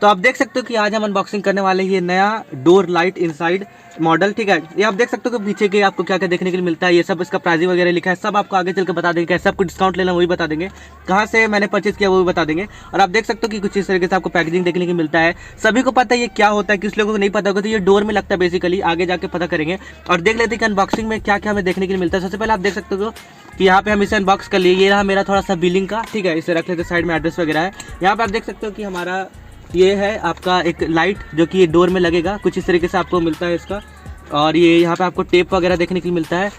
तो आप देख सकते हो कि आज हम अनबॉक्सिंग करने वाले हैं ये नया डोर लाइट इनसाइड मॉडल। ठीक है, ये आप देख सकते हो कि पीछे के आपको क्या क्या देखने के लिए मिलता है, ये सब इसका प्राइसिंग वगैरह लिखा है, सब आपको आगे चल के बता देंगे। कैसे आपको डिस्काउंट लेना वो भी बता देंगे, कहाँ से मैंने परचेज किया वो भी बता देंगे। और आप देख सकते हो कि कुछ इस तरीके से आपको पैकेजिंग देखने को मिलता है। सभी को पता है ये क्या होता है, किस लोगों को नहीं पता होगा, तो ये डोर में लगता है बेसिकली। आगे जाके पता करेंगे और देख लेते हैं कि अनबॉक्सिंग में क्या क्या हमें देखने के लिए मिलता है। सबसे पहले आप देख सकते हो कि यहाँ पे हम इसे अनबॉक्स कर लिए। ये रहा मेरा थोड़ा सा बिलिंग का, ठीक है, इसे रख लेते साइड में, एड्रेस वगैरह है। यहाँ पे आप देख सकते हो कि हमारा ये है आपका एक लाइट जो कि ये डोर में लगेगा, कुछ इस तरीके से आपको मिलता है इसका। और ये यहाँ पे आपको टेप वगैरह देखने के लिए मिलता है।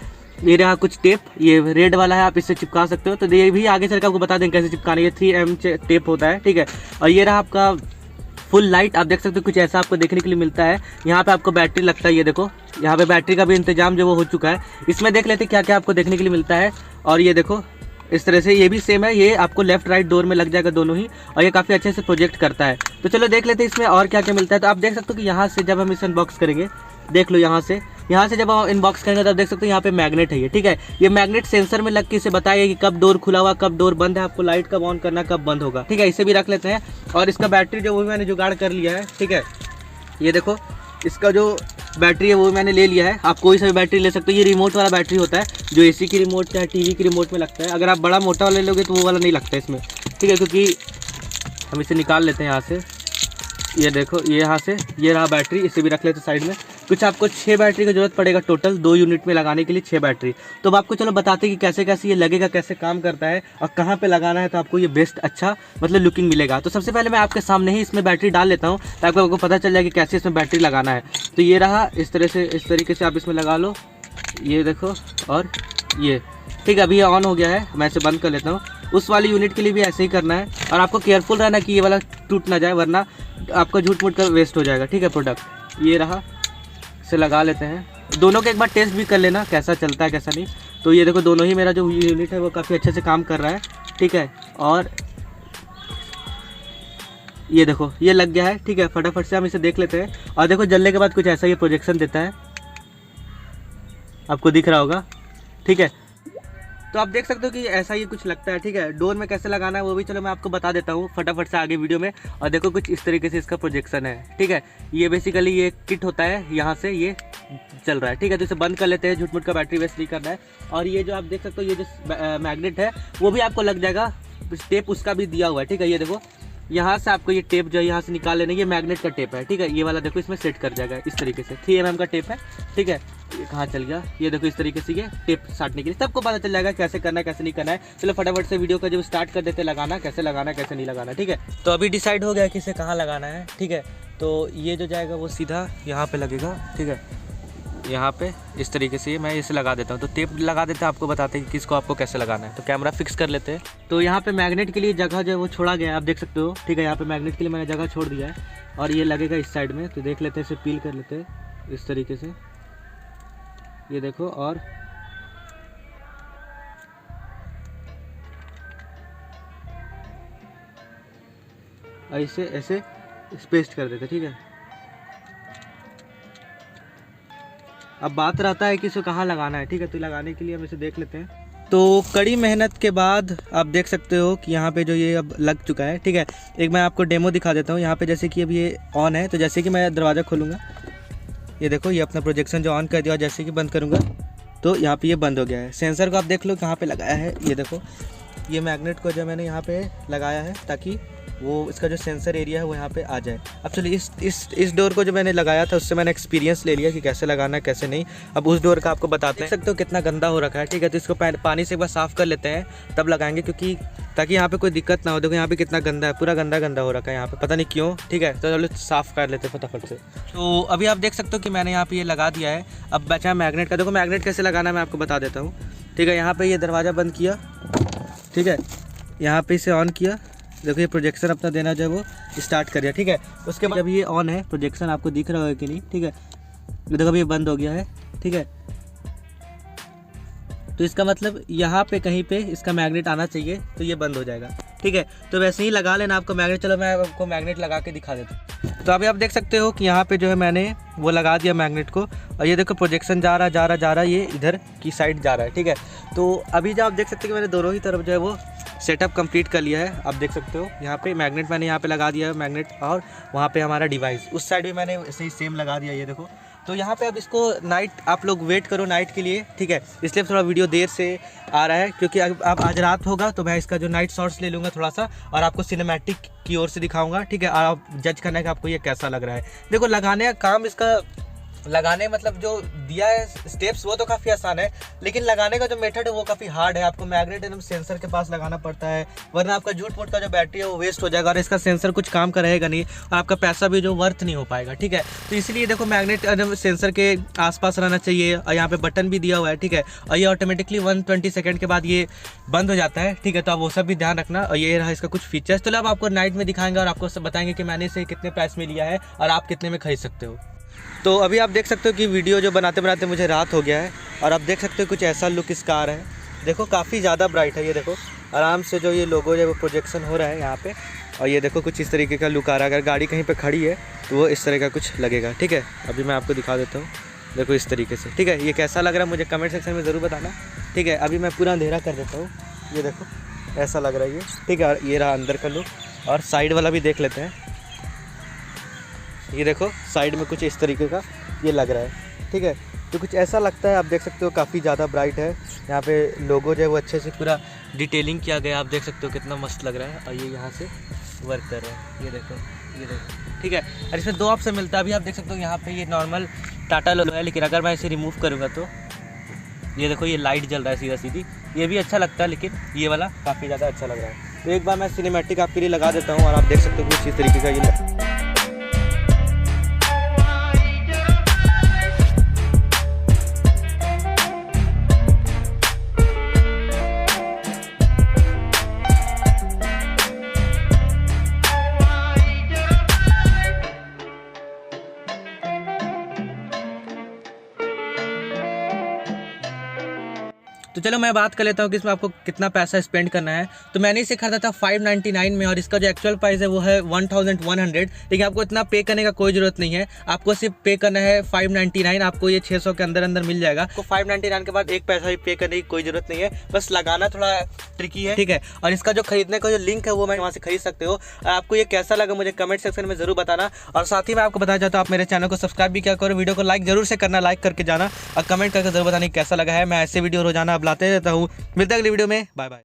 ये रहा कुछ टेप, ये रेड वाला है, आप इससे चिपका सकते हो। तो ये भी आगे चल के आपको बता देंगे कैसे चिपकाना है। ये 3M टेप होता है, ठीक है। और ये रहा आपका फुल लाइट, आप देख सकते हो कुछ ऐसा आपको देखने के लिए मिलता है। यहाँ पे आपको बैटरी लगता है, ये देखो यहाँ पे बैटरी का भी इंतजाम जो वो हो चुका है। इसमें देख लेते हैं क्या क्या आपको देखने के लिए मिलता है। और ये देखो इस तरह से ये भी सेम है, ये आपको लेफ्ट राइट डोर में लग जाएगा दोनों ही, और ये काफ़ी अच्छे से प्रोजेक्ट करता है। तो चलो देख लेते हैं इसमें और क्या क्या मिलता है। तो आप देख सकते हो कि यहाँ से जब हम इसे अनबॉक्स करेंगे, देख लो यहाँ से जब आप इनबॉक्स करेंगे तो आप देख सकते हो यहाँ पे मैग्नेट है ये, ठीक है। ये मैग्नेट सेंसर में लग के इसे बताएगा कि कब डोर खुला हुआ, कब डोर बंद है, आपको लाइट कब ऑन करना, कब बंद होगा, ठीक है। इसे भी रख लेते हैं। और इसका बैटरी जो वो भी मैंने जुगाड़ कर लिया है, ठीक है। ये देखो इसका जो बैटरी है वो मैंने ले लिया है। आप कोई सा भी बैटरी ले सकते हो। ये रिमोट वाला बैटरी होता है जो एसी की रिमोट चाहे टीवी की रिमोट में लगता है। अगर आप बड़ा मोटा वाला ले लोगे तो वो वाला नहीं लगता है इसमें, ठीक है, क्योंकि हम इसे निकाल लेते हैं यहाँ से। ये देखो ये यहाँ से ये रहा बैटरी, इसे भी रख लेते हैं साइड में। कुछ आपको 6 बैटरी की जरूरत पड़ेगा टोटल, 2 यूनिट में लगाने के लिए 6 बैटरी। तो अब आपको चलो बताते हैं कि कैसे कैसे ये लगेगा, कैसे काम करता है और कहाँ पे लगाना है, तो आपको ये बेस्ट अच्छा मतलब लुकिंग मिलेगा। तो सबसे पहले मैं आपके सामने ही इसमें बैटरी डाल लेता हूँ ताकि आपको पता चल जाए कि कैसे इसमें बैटरी लगाना है। तो ये रहा इस तरह से, इस तरीके से आप इसमें लगा लो, ये देखो। और ये ठीक है, अभी ये ऑन हो गया है, मैं इसे बंद कर लेता हूँ। उस वाली यूनिट के लिए भी ऐसे ही करना है और आपको केयरफुल रहना कि ये वाला टूट ना जाए, वरना आपका झूठ मूठ कर वेस्ट हो जाएगा, ठीक है प्रोडक्ट। ये रहा, इसे लगा लेते हैं। दोनों के एक बार टेस्ट भी कर लेना कैसा चलता है कैसा नहीं। तो ये देखो दोनों ही, मेरा जो यूनिट है वो काफ़ी अच्छे से काम कर रहा है, ठीक है। और ये देखो ये लग गया है, ठीक है। फटाफट से हम इसे देख लेते हैं। और देखो जलने के बाद कुछ ऐसा ये प्रोजेक्शन देता है, आपको दिख रहा होगा, ठीक है। तो आप देख सकते हो कि ऐसा ही कुछ लगता है, ठीक है। डोर में कैसे लगाना है वो भी चलो मैं आपको बता देता हूँ फटाफट से आगे वीडियो में। और देखो कुछ इस तरीके से इसका प्रोजेक्शन है, ठीक है। ये बेसिकली ये किट होता है, यहाँ से ये चल रहा है, ठीक है। तो इसे बंद कर लेते हैं, झूठ मूठ का बैटरी वेस्ट नहीं करना है। और ये जो आप देख सकते हो ये जो मैग्नेट है वो भी आपको लग जाएगा, टेप उसका भी दिया हुआ है, ठीक है। ये देखो यहाँ से आपको ये टेप जो है यहाँ से निकाल लेना, ये मैग्नेट का टेप है, ठीक है। ये वाला देखो इसमें सेट कर जाएगा इस तरीके से, 3mm का टेप है, ठीक है। ये कहाँ चल गया, ये देखो इस तरीके से ये टेप साटने के लिए सबको पता चल जाएगा कैसे करना है कैसे नहीं करना है। चलो फटाफट से वीडियो का जब स्टार्ट कर देते लगाना, कैसे लगाना है कैसे नहीं लगाना, ठीक है। तो अभी डिसाइड हो गया कि इसे कहाँ लगाना है, ठीक है। तो ये जो जाएगा वो सीधा यहाँ पे लगेगा, ठीक है। यहाँ पे इस तरीके से मैं इसे लगा देता हूँ। तो टेप लगा देते हैं, आपको बताते हैं कि किसको आपको कैसे लगाना है। तो कैमरा फिक्स कर लेते हैं। तो यहाँ पे मैग्नेट के लिए जगह जो है वो छोड़ा गया है, आप देख सकते हो, ठीक है। यहाँ पे मैग्नेट के लिए मैंने जगह छोड़ दिया है और ये लगेगा इस साइड में। तो देख लेते हैं, इसे पील कर लेते हैं इस तरीके से, ये देखो। और ऐसे ऐसे पेस्ट कर देते, ठीक है। अब बात रहता है कि इसे कहाँ लगाना है, ठीक है। तो लगाने के लिए हम इसे देख लेते हैं। तो कड़ी मेहनत के बाद आप देख सकते हो कि यहाँ पे जो ये अब लग चुका है, ठीक है। एक मैं आपको डेमो दिखा देता हूँ। यहाँ पे जैसे कि अब ये ऑन है, तो जैसे कि मैं दरवाज़ा खोलूँगा, ये देखो ये अपना प्रोजेक्शन जो ऑन कर दिया, और जैसे कि बंद करूँगा तो यहाँ पे ये बंद हो गया है। सेंसर को आप देख लो कहाँ पे लगाया है, ये देखो ये मैग्नेट को जो मैंने यहाँ पे लगाया है ताकि वो इसका जो सेंसर एरिया है वो यहाँ पे आ जाए। अब चलिए इस डोर को जो मैंने लगाया था उससे मैंने एक्सपीरियंस ले लिया कि कैसे लगाना है कैसे नहीं। अब उस डोर का आपको बताते हैं। देख सकते हो कितना गंदा हो रखा है, ठीक है। तो इसको पानी से एक बार साफ़ कर लेते हैं तब लगाएंगे, क्योंकि ताकि यहाँ पे कोई दिक्कत ना हो। देखो यहाँ पे कितना गंदा है, पूरा गंदा गंदा हो रखा है यहाँ पे, पता नहीं क्यों, ठीक है। तो चलो साफ़ कर लेते हैं फटाफट से। तो अभी आप देख सकते हो कि मैंने यहाँ पे ये लगा दिया है। अब बचा है मैग्नेट का। देखो मैग्नेट कैसे लगाना है मैं आपको बता देता हूँ, ठीक है। यहाँ पे ये दरवाज़ा बंद किया, ठीक है। यहाँ पे इसे ऑन किया, देखो ये प्रोजेक्शन अपना देना जो है वो स्टार्ट कर दिया, ठीक है। उसके बाद जब ये ऑन है, प्रोजेक्शन आपको दिख रहा होगा कि नहीं, ठीक है। देखो अभी ये बंद हो गया है, ठीक है। तो इसका मतलब यहाँ पे कहीं पे इसका मैग्नेट आना चाहिए, तो ये बंद हो जाएगा, ठीक है। तो वैसे ही लगा लेना आपको मैग्नेट। चलो मैं आपको मैग्नेट लगा के दिखा देता हूँ। तो अभी आप देख सकते हो कि यहाँ पे जो है मैंने वो लगा दिया मैग्नेट को, और ये देखो प्रोजेक्शन जा रहा ये इधर की साइड जा रहा है, ठीक है। तो अभी जो आप देख सकते हैं कि मैंने दोनों ही तरफ जो है वो सेटअप कंप्लीट कर लिया है। आप देख सकते हो यहाँ पे मैग्नेट मैंने यहाँ पे लगा दिया है मैग्नेट, और वहाँ पे हमारा डिवाइस उस साइड भी मैंने ऐसे ही सेम लगा दिया, ये देखो। तो यहाँ पे अब इसको नाइट आप लोग वेट करो नाइट के लिए, ठीक है। इसलिए थोड़ा वीडियो देर से आ रहा है, क्योंकि अब आज रात होगा तो मैं इसका जो नाइट शॉट्स ले लूँगा थोड़ा सा, और आपको सिनेमैटिक की ओर से दिखाऊंगा, ठीक है। और आप जज करना है कि आपको ये कैसा लग रहा है। देखो लगाने का काम इसका लगाने मतलब जो दिया है स्टेप्स वो तो काफ़ी आसान है, लेकिन लगाने का जो मेथड है वो काफ़ी हार्ड है। आपको मैग्नेट एकदम सेंसर के पास लगाना पड़ता है, वरना आपका जूट फूट का जो बैटरी है वो वेस्ट हो जाएगा, और इसका सेंसर कुछ काम का रहेगा नहीं, और आपका पैसा भी जो वर्थ नहीं हो पाएगा, ठीक है। तो इसलिए देखो मैग्नेट एकदम सेंसर के आसपास रहना चाहिए, और यहाँ पे बटन भी दिया हुआ है, ठीक है। और ये ऑटोमेटिकली 120 सेकेंड के बाद ये बंद हो जाता है, ठीक है। तो आप वो सब भी ध्यान रखना। और ये रहा इसका कुछ फीचर्स। तो अब आपको नाइट में दिखाएंगे और आपको सब बताएंगे कि मैंने इसे कितने प्राइस में लिया है और आप कितने में खरीद सकते हो। तो अभी आप देख सकते हो कि वीडियो जो बनाते बनाते मुझे रात हो गया है, और आप देख सकते हो कुछ ऐसा लुक इस कार है। देखो काफ़ी ज़्यादा ब्राइट है, ये देखो आराम से जो ये लोगो जो प्रोजेक्शन हो रहा है यहाँ पे, और ये देखो कुछ इस तरीके का लुक आ रहा है। अगर गाड़ी कहीं पे खड़ी है तो वो इस तरह का कुछ लगेगा, ठीक है। अभी मैं आपको दिखा देता हूँ, देखो इस तरीके से, ठीक है। ये कैसा लग रहा है मुझे कमेंट सेक्शन में ज़रूर बताना, ठीक है। अभी मैं पूरा अंधेरा कर देता हूँ, ये देखो ऐसा लग रहा है ये, ठीक है। और ये रहा अंदर का लुक, और साइड वाला भी देख लेते हैं। ये देखो साइड में कुछ इस तरीके का ये लग रहा है, ठीक है। तो कुछ ऐसा लगता है, आप देख सकते हो काफ़ी ज़्यादा ब्राइट है। यहाँ पे लोगो जो है वो अच्छे से पूरा डिटेलिंग किया गया, आप देख सकते हो कितना मस्त लग रहा है। और ये यहाँ से वर्क कर रहा है, ये देखो, ठीक है। और इसमें 2 ऑप्शन मिलता है। अभी आप देख सकते हो यहाँ पे ये नॉर्मल टाटा लोगो है, लेकिन अगर मैं इसे रिमूव करूँगा तो ये देखो ये लाइट जल रहा है सीधा सीधी, ये भी अच्छा लगता है, लेकिन ये वाला काफ़ी ज़्यादा अच्छा लग रहा है। तो एक बार मैं सिनेमैटिक आपके लिए लगा देता हूँ, और आप देख सकते हो कुछ इस तरीके का ये। तो चलो मैं बात कर लेता हूँ कि इसमें आपको कितना पैसा स्पेंड करना है। तो मैंने इसे खरीदा था 599 में, और इसका जो एक्चुअल प्राइस है वो है 1100, लेकिन आपको इतना पे करने का कोई ज़रूरत नहीं है। आपको सिर्फ पे करना है 599, आपको ये 600 के अंदर अंदर मिल जाएगा। आपको 599 के बाद एक पैसा भी पे करने की कोई ज़रूरत नहीं है, बस लगाना थोड़ा ट्रिकी है, ठीक है। और इसका जो खरीदने का जो लिंक है वो मैं वहाँ से खरीद सकते हो। आपको ये कैसा लगा मुझे कमेंट सेक्शन में ज़रूर बताना, और साथ ही मैं आपको बताना चाहता हूँ आप मेरे चैनल को सब्सक्राइब भी क्या करो, वीडियो को लाइक जरूर से करना, लाइक करके जाना, और कमेंट करके जरूर बताना कैसा लगा है। मैं ऐसे वीडियो रोजाना अब लाते रहता हूँ। मिलते हैं अगली वीडियो में, बाय बाय।